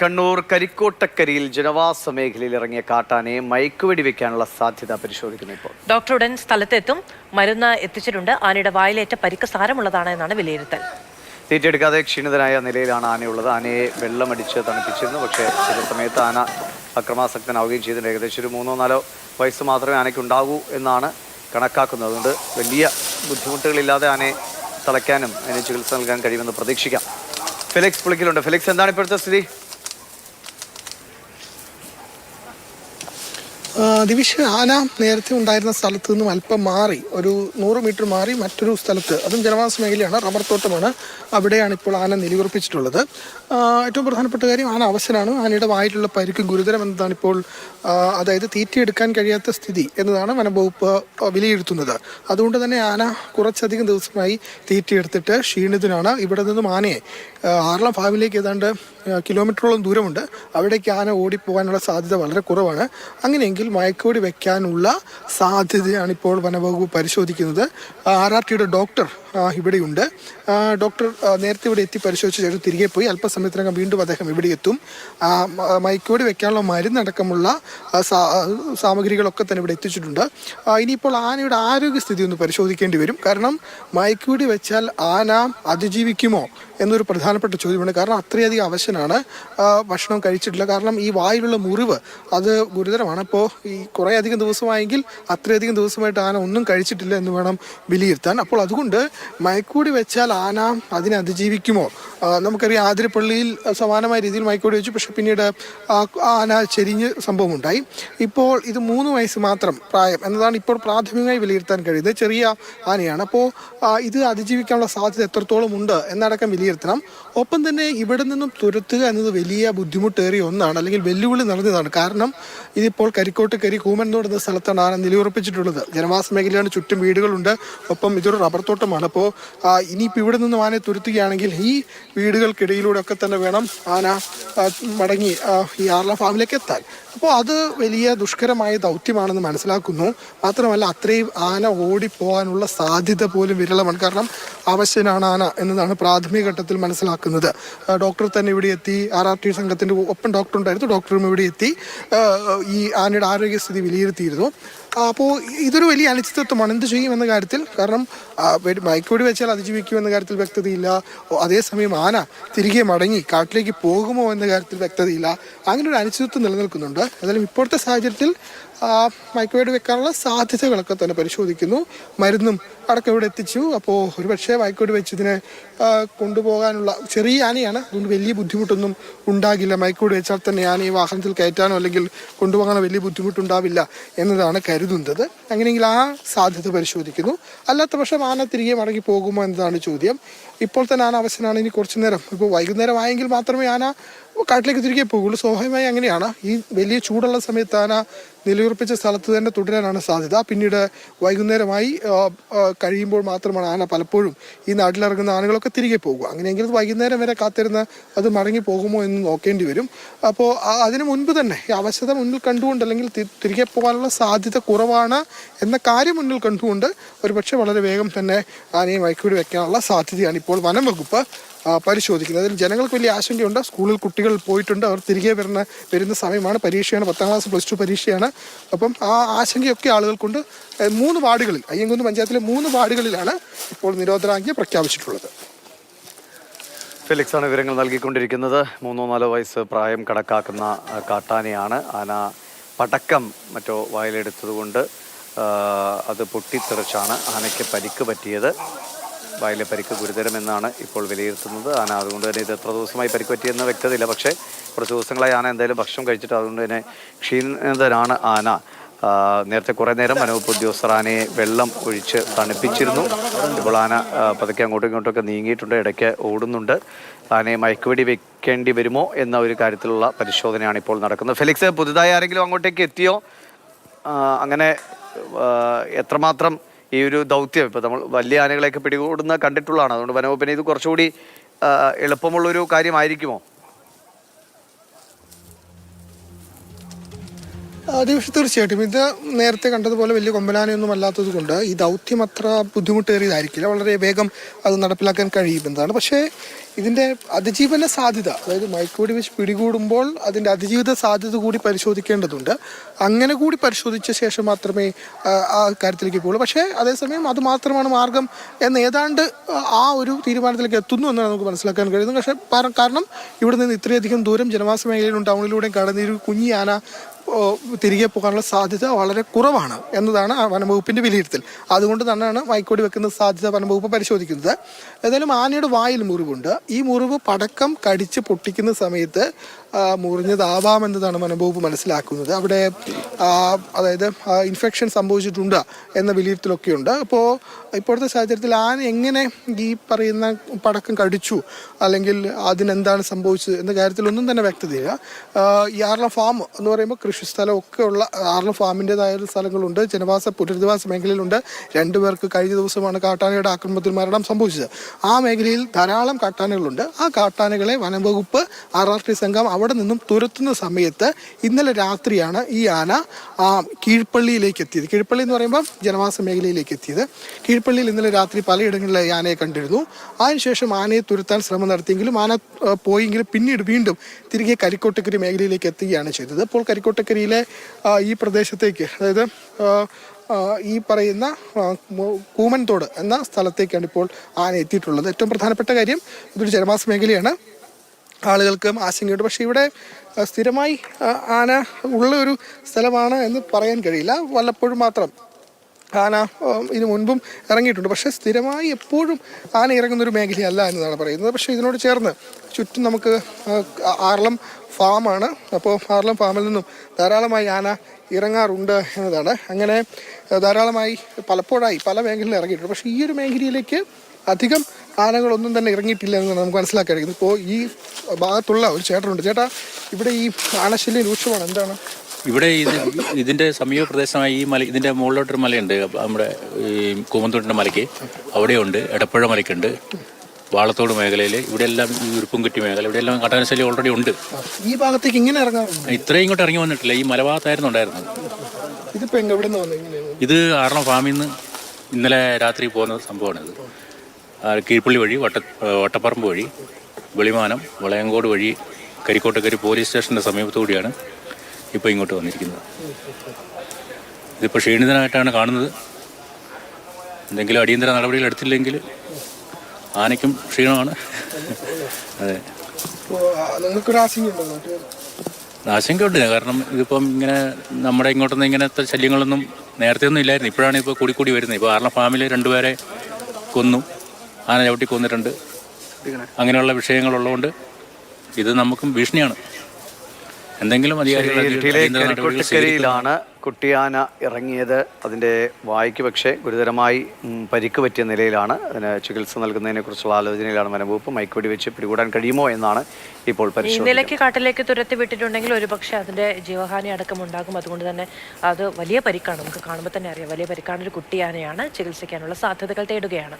കണ്ണൂർ കരിക്കോട്ടക്കരിയിൽ ജനവാസ മേഖലയിൽ ഇറങ്ങിയ കാട്ടാനയെ മയക്കുവെടി വെക്കാനുള്ള സാധ്യത പരിശോധിക്കുന്നു. ഇപ്പോൾ ഡോക്ടർ ഉടൻ സ്ഥലത്തെത്തും. മരുന്ന് എത്തിച്ചിട്ടുണ്ട്. ആനയുടെ വായിലേറ്റ പരിക്ക് സാരമുള്ളതാണ് എന്നാണ് വിലയിരുത്തൽ. തീറ്റെടുക്കാതെ ക്ഷീണിതനായ നിലയിലാണ് ആനയുള്ളത്. ആനയെ വെള്ളമടിച്ച് തണുപ്പിച്ചിരുന്നു. പക്ഷേ ചില സമയത്ത് ആന അക്രമാസക്തനാവുകയും ചെയ്തിട്ടുണ്ട്. ഏകദേശം ഒരു 3-4 വയസ്സ് മാത്രമേ ആനയ്ക്ക് ഉണ്ടാകൂ എന്നാണ് കണക്കാക്കുന്നത്. അതുകൊണ്ട് വലിയ ബുദ്ധിമുട്ടുകളില്ലാതെ ആനയെ തളയ്ക്കാനും അതിന് ചികിത്സ നൽകാൻ കഴിയുമെന്ന് പ്രതീക്ഷിക്കാം. ഫെലിക്സ് പുളിക്കലുണ്ട്. ഫെലിക്സ്, എന്താണ് ഇപ്പോഴത്തെ സ്ഥിതി? ദിവിഷ, ആന നേരത്തെ ഉണ്ടായിരുന്ന സ്ഥലത്ത് നിന്നും അല്പം മാറി ഒരു 100 മീറ്റർ മാറി മറ്റൊരു സ്ഥലത്ത്, അതും ജനവാസ മേഖലയാണ്, റബ്ബർ തോട്ടമാണ്, അവിടെയാണ് ഇപ്പോൾ ആന നിലയുറപ്പിച്ചിട്ടുള്ളത്. ഏറ്റവും പ്രധാനപ്പെട്ട കാര്യം, ആന അവശനാണ്. ആനയുടെ വായിലുള്ള പരിക്ക് ഗുരുതരം എന്നതാണ് ഇപ്പോൾ, അതായത് തീറ്റയെടുക്കാൻ കഴിയാത്ത സ്ഥിതി എന്നതാണ് വനംവകുപ്പ് വിലയിരുത്തുന്നത്. അതുകൊണ്ട് തന്നെ ആന കുറച്ചധികം ദിവസമായി തീറ്റയെടുത്തിട്ട് ക്ഷീണിതനാണ്. ഇവിടെ നിന്നും ആനയെ ആർളം ഫാമിലേക്ക് ഏതാണ്ട് കിലോമീറ്ററോളം ദൂരമുണ്ട്. അവിടേക്ക് ആന ഓടിപ്പോകാനുള്ള സാധ്യത വളരെ കുറവാണ്. അങ്ങനെയെങ്കിൽ മയക്കുവെടി വെക്കാനുള്ള സാധ്യതയാണ് ഇപ്പോൾ വനവകുപ്പ് പരിശോധിക്കുന്നത്. RRTയുടെ ഡോക്ടർ ഇവിടെയുണ്ട്. ഡോക്ടർ നേരത്തെ ഇവിടെ എത്തി പരിശോധിച്ച ശേഷം തിരികെ പോയി. അല്പസമയത്തിനകം വീണ്ടും അദ്ദേഹം ഇവിടെ എത്തും. മയക്കുവെടി വെക്കാനുള്ള മരുന്നടക്കമുള്ള സാമഗ്രികളൊക്കെ തന്നെ ഇവിടെ എത്തിച്ചിട്ടുണ്ട്. ഇനിയിപ്പോൾ ആനയുടെ ആരോഗ്യസ്ഥിതി ഒന്ന് പരിശോധിക്കേണ്ടി വരും. കാരണം മയക്കുവെടി വെച്ചാൽ ആന അതിജീവിക്കുമോ എന്നൊരു പ്രധാനപ്പെട്ട ചോദ്യമാണ്. കാരണം അത്രയധികം അവശനാണ്, ഭക്ഷണം കഴിച്ചിട്ടില്ല. കാരണം ഈ വായിലുള്ള മുറിവ് അത് ഗുരുതരമാണ്. അപ്പോൾ ഈ കുറേ അധികം ദിവസമായെങ്കിൽ അത്രയധികം ദിവസമായിട്ട് ആന ഒന്നും കഴിച്ചിട്ടില്ല എന്ന് വേണം വിലയിരുത്താൻ. അപ്പോൾ അതുകൊണ്ട് മയക്കുവെടി വെച്ചാൽ ആന അതിനെ അതിജീവിക്കുമോ? നമുക്കറിയാം, ആതിരപ്പള്ളിയിൽ സമാനമായ രീതിയിൽ മയക്കുവെടി വെച്ചു. പക്ഷെ പിന്നീട് ആന ചെരിഞ്ഞ് സംഭവമുണ്ടായി. ഇപ്പോൾ ഇത് 3 വയസ്സ് മാത്രം പ്രായം എന്നതാണ് ഇപ്പോൾ പ്രാഥമികമായി വിലയിരുത്താൻ കഴിയുന്നത്. ചെറിയ ആനയാണ്. അപ്പോൾ ഇത് അതിജീവിക്കാനുള്ള സാധ്യത എത്രത്തോളം ഉണ്ട് എന്നടക്കം വിലയിരുത്തണം. ഒപ്പം തന്നെ ഇവിടെ നിന്നും തുരത്തുക എന്നത് വലിയ ബുദ്ധിമുട്ടേറിയ ഒന്നാണ്, അല്ലെങ്കിൽ വെല്ലുവിളി നിറഞ്ഞതാണ്. കാരണം ഇതിപ്പോൾ കരിക്കോട്ടക്കരി കൂമന്നോട് എന്ന സ്ഥലത്താണ് ആന നിലയുറപ്പിച്ചിട്ടുള്ളത്. ജനവാസ മേഖലയാണ്, ചുറ്റും വീടുകളുണ്ട്, ഒപ്പം ഇതൊരു റബ്ബർ തോട്ടമാണ്. അപ്പോൾ ഇനിയിപ്പോൾ ഇവിടെ നിന്നും ആനയെ തുരത്തുകയാണെങ്കിൽ ഈ വീടുകൾക്കിടയിലൂടെ ഒക്കെ തന്നെ വേണം ആന മടങ്ങി ഈ ആർല ഫാമിലേക്ക് എത്താൻ. അപ്പോൾ അത് വലിയ ദുഷ്കരമായ ദൗത്യമാണെന്ന് മനസ്സിലാക്കുന്നു. മാത്രമല്ല, അത്രയും ആന ഓടിപ്പോകാനുള്ള സാധ്യത പോലും വിരളമാണ്. കാരണം അവശനാണ് ആന എന്നതാണ് പ്രാഥമിക ഘട്ടത്തിൽ മനസ്സിലാക്കുന്നത്. ഡോക്ടർ തന്നെ ഇവിടെ എത്തി. RRT സംഘത്തിൻ്റെ ഒപ്പം ഡോക്ടർ ഉണ്ടായിരുന്നു. ഡോക്ടറും ഇവിടെ എത്തി ഈ ആനയുടെ ആരോഗ്യസ്ഥിതി വിലയിരുത്തിയിരുന്നു. അപ്പോൾ ഇതൊരു വലിയ അനിശ്ചിതത്വമാണ് എന്ത് ചെയ്യുമെന്ന കാര്യത്തിൽ. കാരണം മയക്കുവെടി വെച്ചാൽ അതിജീവിക്കുമെന്ന കാര്യത്തിൽ വ്യക്തതയില്ല. അതേസമയം ആന തിരികെ മടങ്ങി കാട്ടിലേക്ക് പോകുമോ എന്ന കാര്യത്തിൽ വ്യക്തതയില്ല. അങ്ങനെ ഒരു അനിശ്ചിതത്വം നിലനിൽക്കുന്നുണ്ട്. ഏതായാലും ഇപ്പോഴത്തെ സാഹചര്യത്തിൽ മയക്കുവെടി വെക്കാനുള്ള സാധ്യതകളൊക്കെ തന്നെ പരിശോധിക്കുന്നു. മരുന്നും അടക്കം ഇവിടെ എത്തിച്ചു. അപ്പോൾ ഒരുപക്ഷെ മയക്കുവെടി വെച്ച് ഇതിനെ കൊണ്ടുപോകാനുള്ള, ചെറിയ ആനയാണ്, അതുകൊണ്ട് വലിയ ബുദ്ധിമുട്ടൊന്നും ഉണ്ടാകില്ല. മയക്കുവെടി വെച്ചാൽ തന്നെ ആനയെ വാഹനത്തിൽ കയറ്റാനോ അല്ലെങ്കിൽ കൊണ്ടുപോകാനോ വലിയ ബുദ്ധിമുട്ടുണ്ടാവില്ല എന്നതാണ് കരുതുന്നത്. അങ്ങനെയെങ്കിൽ ആ സാധ്യത പരിശോധിക്കുന്നു. അല്ലാത്ത പക്ഷം ആന തിരികെ മടങ്ങി പോകുമോ എന്നതാണ് ചോദ്യം. ഇപ്പോൾ തന്നെ ആന അവശനാണ്. ഇനി കുറച്ചു നേരം, ഇപ്പോൾ വൈകുന്നേരം ആയെങ്കിൽ മാത്രമേ ആന കാട്ടിലേക്ക് തിരികെ പോകുള്ളൂ. സ്വാഭാവികമായി അങ്ങനെയാണ്. ഈ വലിയ ചൂടുള്ള സമയത്ത് ആന നിലയുറപ്പിച്ച സ്ഥലത്ത് തന്നെ തുടരാനാണ് സാധ്യത. പിന്നീട് വൈകുന്നേരമായി കഴിയുമ്പോൾ മാത്രമാണ് ആന പലപ്പോഴും ഈ നാട്ടിലിറങ്ങുന്ന ആനകളൊക്കെ തിരികെ പോകുക. അങ്ങനെയെങ്കിൽ വൈകുന്നേരം വരെ കാത്തിരുന്ന് അത് മടങ്ങി പോകുമോ എന്ന് നോക്കേണ്ടി വരും. അപ്പോൾ അതിനു മുൻപ് തന്നെ ഈ അവശത മുന്നിൽ കണ്ടുകൊണ്ട്, അല്ലെങ്കിൽ തിരികെ പോകാനുള്ള സാധ്യത കുറവാണ് എന്ന കാര്യം മുന്നിൽ കണ്ടുകൊണ്ട് ഒരുപക്ഷെ വളരെ വേഗം തന്നെ ആനയെ മയക്കുവെടി വെക്കാനുള്ള സാധ്യതയാണ് ഇപ്പോൾ വനം വകുപ്പ് പരിശോധിക്കുന്നത്. അതിൽ ജനങ്ങൾക്ക് വലിയ ആശങ്കയുണ്ട്. സ്കൂളിൽ കുട്ടികൾ പോയിട്ടുണ്ട്, അവർ തിരികെ വരുന്ന സമയമാണ്, പരീക്ഷയാണ്, 10ാം ക്ലാസ് +2 പരീക്ഷയാണ്. അപ്പം ആ ആശങ്കയൊക്കെ ആളുകൾക്കുണ്ട്. 3 വാർഡുകളിൽ, അയ്യങ്കുന്ന് പഞ്ചായത്തിലെ 3 വാർഡുകളിലാണ് ഇപ്പോൾ നിരോധനാജ്ഞ പ്രഖ്യാപിച്ചിട്ടുള്ളത്. ഫെലിക്സ് ആണ് വിവരങ്ങൾ നൽകിക്കൊണ്ടിരിക്കുന്നത്. 3-4 വയസ്സ് പ്രായം കണക്കാക്കുന്ന കാട്ടാനയാണ്. ആന പടക്കം മറ്റോ വായിലെടുത്തതുകൊണ്ട് അത് പൊട്ടിത്തെറിച്ചാണ് ആനയ്ക്ക് പരിക്ക് പറ്റിയത്. വായിലെ പരിക്ക് ഗുരുതരമെന്നാണ് ഇപ്പോൾ വിലയിരുത്തുന്നത്. ആന അതുകൊണ്ട് തന്നെ ഇത് എത്ര ദിവസമായി പരിക്ക് പറ്റിയെന്ന് വ്യക്തതയില്ല. പക്ഷേ കുറച്ച് ദിവസങ്ങളായി ആന എന്തായാലും ഭക്ഷണം കഴിച്ചിട്ട് അതുകൊണ്ട് തന്നെ ക്ഷീണിതനാണ് ആന. നേരത്തെ കുറേ നേരം വനവകുപ്പ് ഉദ്യോഗസ്ഥർ ആനയെ വെള്ളം ഒഴിച്ച് തണുപ്പിച്ചിരുന്നു. ഇപ്പോൾ ആന പതുക്കെ അങ്ങോട്ടും ഇങ്ങോട്ടൊക്കെ നീങ്ങിയിട്ടുണ്ട്, ഇടയ്ക്ക് ഓടുന്നുണ്ട്. ആനയെ മയക്കുവെടി വെക്കേണ്ടി വരുമോ എന്ന ഒരു കാര്യത്തിലുള്ള പരിശോധനയാണ് ഇപ്പോൾ നടക്കുന്നത്. ഫെലിക്സ്, പുതുതായി ആരെങ്കിലും അങ്ങോട്ടേക്ക് എത്തിയോ? അങ്ങനെ എത്രമാത്രം ഈ ഒരു ദൗത്യം, ഇപ്പോൾ നമ്മൾ വലിയ ആനകളെയൊക്കെ പിടികൂടുന്ന കണ്ടിട്ടുള്ളതാണ്, അതുകൊണ്ട് വനവകുപ്പിന് ഇത് കുറച്ചുകൂടി എളുപ്പമുള്ളൊരു കാര്യമായിരിക്കുമോ? തീർച്ചയായിട്ടും ഇത് നേരത്തെ കണ്ടതുപോലെ വലിയ കൊമ്പനാനയൊന്നും അല്ലാത്തത് കൊണ്ട് ഈ ദൗത്യം അത്ര ബുദ്ധിമുട്ടേറിയതായിരിക്കില്ല. വളരെ വേഗം അത് നടപ്പിലാക്കാൻ കഴിയുമെന്നതാണ്. പക്ഷേ ഇതിൻ്റെ അതിജീവന സാധ്യത, അതായത് മയക്കുവെടി വെച്ച് പിടികൂടുമ്പോൾ അതിൻ്റെ അതിജീവിത സാധ്യത കൂടി പരിശോധിക്കേണ്ടതുണ്ട്. അങ്ങനെ കൂടി പരിശോധിച്ച ശേഷം മാത്രമേ ആ കാര്യത്തിലേക്ക് പോകുള്ളൂ. പക്ഷേ അതേസമയം അത് മാത്രമാണ് മാർഗം എന്ന് ഏതാണ്ട് ആ ഒരു തീരുമാനത്തിലേക്ക് എത്തുന്നു എന്നാണ് നമുക്ക് മനസ്സിലാക്കാൻ കഴിയുന്നത്. പക്ഷേ കാരണം ഇവിടെ നിന്ന് ഇത്രയധികം ദൂരം ജനവാസ മേഖലയിലും ടൗണിലൂടെയും കടന്ന ഒരു കുഞ്ഞി ആന തിരികെ പോകാനുള്ള സാധ്യത വളരെ കുറവാണ് എന്നതാണ് വനംവകുപ്പിൻ്റെ വിലയിരുത്തൽ. അതുകൊണ്ട് തന്നെയാണ് മയക്കുവെടി വെക്കുന്ന സാധ്യത വനംവകുപ്പ് പരിശോധിക്കുന്നത്. ഏതായാലും ആനയുടെ വായിൽ മുറിവുണ്ട്. ഈ മുറിവ് പടക്കം കടിച്ച് പൊട്ടിക്കുന്ന സമയത്ത് മുറിഞ്ഞതാവാമെന്നതാണ് വനംവകുപ്പ് മനസ്സിലാക്കുന്നത്. അവിടെ അതായത് ഇൻഫെക്ഷൻ സംഭവിച്ചിട്ടുണ്ട് എന്ന വിലയിരുത്തലൊക്കെയുണ്ട്. അപ്പോൾ ഇപ്പോഴത്തെ സാഹചര്യത്തിൽ ആന എങ്ങനെ ഈ പറയുന്ന പടക്കം കടിച്ചു അല്ലെങ്കിൽ അതിനെന്താണ് സംഭവിച്ചത് എന്ന കാര്യത്തിലൊന്നും തന്നെ വ്യക്തതയില്ല. ഈ ആർളം ഫാം എന്ന് പറയുമ്പോൾ കൃഷിസ്ഥലമൊക്കെ ഉള്ള ആർളം ഫാമിൻ്റെതായ സ്ഥലങ്ങളുണ്ട്, പുനരധിവാസ മേഖലയിലുണ്ട്. 2 പേർക്ക് കഴിഞ്ഞ ദിവസമാണ് കാട്ടാനയുടെ ആക്രമണത്തിൽ മരണം സംഭവിച്ചത്. ആ മേഖലയിൽ ധാരാളം കാട്ടാനകളുണ്ട്. ആ കാട്ടാനകളെ വനംവകുപ്പ് RRT സംഘം അവിടെ നിന്നും തുരത്തുന്ന സമയത്ത് ഇന്നലെ രാത്രിയാണ് ഈ ആന കീഴ്പള്ളിയിലേക്ക് എത്തിയത്. കീഴ്പള്ളി എന്ന് പറയുമ്പോൾ ജനവാസ മേഖലയിലേക്ക് എത്തിയത്. കീഴ്പള്ളിയിൽ ഇന്നലെ രാത്രി പലയിടങ്ങളിലെ ആനയെ കണ്ടിരുന്നു. അതിനുശേഷം ആനയെ തുരത്താൻ ശ്രമം നടത്തിയെങ്കിലും ആന പോയെങ്കിലും പിന്നീട് വീണ്ടും തിരികെ കരിക്കോട്ടക്കരി മേഖലയിലേക്ക് എത്തുകയാണ് ചെയ്തത്. അപ്പോൾ കരിക്കോട്ടക്കരിയിലെ ഈ പ്രദേശത്തേക്ക്, അതായത് ഈ പറയുന്ന കൂമൻതോട് എന്ന സ്ഥലത്തേക്കാണ് ഇപ്പോൾ ആന എത്തിയിട്ടുള്ളത്. ഏറ്റവും പ്രധാനപ്പെട്ട കാര്യം, ഇതൊരു ജനവാസ മേഖലയാണ്, ആളുകൾക്കും ആശങ്കയുണ്ട്. പക്ഷേ ഇവിടെ സ്ഥിരമായി ആന ഉള്ള ഒരു സ്ഥലമാണ് എന്ന് പറയാൻ കഴിയില്ല. വല്ലപ്പോഴും മാത്രം ആന ഇതിനു മുൻപും ഇറങ്ങിയിട്ടുണ്ട്. പക്ഷേ സ്ഥിരമായി എപ്പോഴും ആന ഇറങ്ങുന്നൊരു മേഖലയല്ല എന്നതാണ് പറയുന്നത്. പക്ഷേ ഇതിനോട് ചേർന്ന് ചുറ്റും നമുക്ക് ആർളം ഫാമാണ്. അപ്പോൾ ആർളം ഫാമിൽ നിന്നും ധാരാളമായി ആന ഇറങ്ങാറുണ്ട് എന്നതാണ്. അങ്ങനെ ധാരാളമായി പലപ്പോഴായി പല മേഖലയിൽ ഇറങ്ങിയിട്ടുണ്ട്. പക്ഷേ ഈ ഒരു മേഖലയിലേക്ക് അധികം ആനകളൊന്നും തന്നെ ഇറങ്ങിയിട്ടില്ല എന്നാണ് നമുക്ക് മനസ്സിലാക്കാൻ കഴിയുന്നത്. ഇപ്പോൾ ഈ ഭാഗത്തുള്ള ഒരു ചേട്ടനുണ്ട്. ചേട്ടാ, ഇവിടെ ഈ ആനശല്യം രൂക്ഷമാണ്, എന്താണ്? ഇവിടെ ഇതിന്റെ സമീപ പ്രദേശമായി ഈ മല, ഇതിന്റെ മുകളിലോട്ടൊരു മലയുണ്ട്, നമ്മുടെ ഈ കൂമന്തോട്ടിന്റെ മലയ്ക്ക് അവിടെയുണ്ട്, എടപ്പുഴ മലയ്ക്കുണ്ട്, വാളത്തോട് മേഖലയിൽ ഇവിടെ എല്ലാം ഈ ഉരുപ്പുംകുറ്റി മേഖല ഇവിടെ എല്ലാം കാട്ടാനശല്യം ഓൾറെഡി ഉണ്ട്. ഈ ഭാഗത്തേക്ക് ഇങ്ങനെ ഇറങ്ങാറുണ്ട്? ഇത്രയും ഇങ്ങോട്ട് ഇറങ്ങി വന്നിട്ടില്ല, ഈ മലഭാഗത്തായിരുന്നു ഉണ്ടായിരുന്നത്. ഇത് ആറളം ഫാമിൽ നിന്ന് ഇന്നലെ രാത്രി പോകുന്ന സംഭവമാണിത്. കീഴ്പള്ളി വഴി വട്ടപ്പറമ്പ് വഴി വെളിമാനം വളയങ്കോട് വഴി കരിക്കോട്ടക്കരി പോലീസ് സ്റ്റേഷൻ്റെ സമീപത്തുകൂടിയാണ് ഇപ്പോൾ ഇങ്ങോട്ട് വന്നിരിക്കുന്നത്. ഇതിപ്പോൾ ക്ഷീണിതനായിട്ടാണ് കാണുന്നത്. എന്തെങ്കിലും അടിയന്തര നടപടികൾ എടുത്തില്ലെങ്കിൽ ആനയ്ക്കും ക്ഷീണമാണ്. അതെ, ആശങ്കയുണ്ട്. കാരണം ഇതിപ്പം ഇങ്ങനെ നമ്മുടെ ഇങ്ങോട്ടൊന്നും ഇങ്ങനത്തെ ശല്യങ്ങളൊന്നും നേരത്തെ ഒന്നും ഇല്ലായിരുന്നു. ഇപ്പോഴാണ് ഇപ്പോൾ കൂടി വരുന്നത്. ഇപ്പോൾ ആർളം ഫാമിൽ 2 പേരെ കൊന്നു, ആന ചവിട്ടി കൊന്നിട്ടുണ്ട്. അങ്ങനെയുള്ള വിഷയങ്ങളുള്ളതുകൊണ്ട് ഇത് നമുക്കും ഭീഷണിയാണ്. എന്തെങ്കിലും കരിക്കോട്ടക്കരിയിലാണ് കുട്ടിയാന ഇറങ്ങിയത്. അതിൻ്റെ വായ്ക്ക് പക്ഷേ ഗുരുതരമായി പരിക്ക് പറ്റിയ നിലയിലാണ്. അതിന് ചികിത്സ നൽകുന്നതിനെ കുറിച്ചുള്ള ആലോചനയിലാണ് വനംവകുപ്പ്. മയക്കുവെടി വെച്ച് പിടികൂടാൻ കഴിയുമോ എന്നാണ് ഇപ്പോൾ പരിശോധന. നിലയ്ക്ക് കാട്ടിലേക്ക് തുരത്തി വിട്ടിട്ടുണ്ടെങ്കിൽ ഒരുപക്ഷെ അതിന്റെ ജീവഹാനി അടക്കം ഉണ്ടാകും. അതുകൊണ്ട് തന്നെ അത് വലിയ പരിക്കാണ്. നമുക്ക് കാണുമ്പോൾ തന്നെ അറിയാം, വലിയ പരിക്കാണ്. ഒരു കുട്ടിയാനയാണ്. ചികിത്സിക്കാനുള്ള സാധ്യതകൾ തേടുകയാണ്.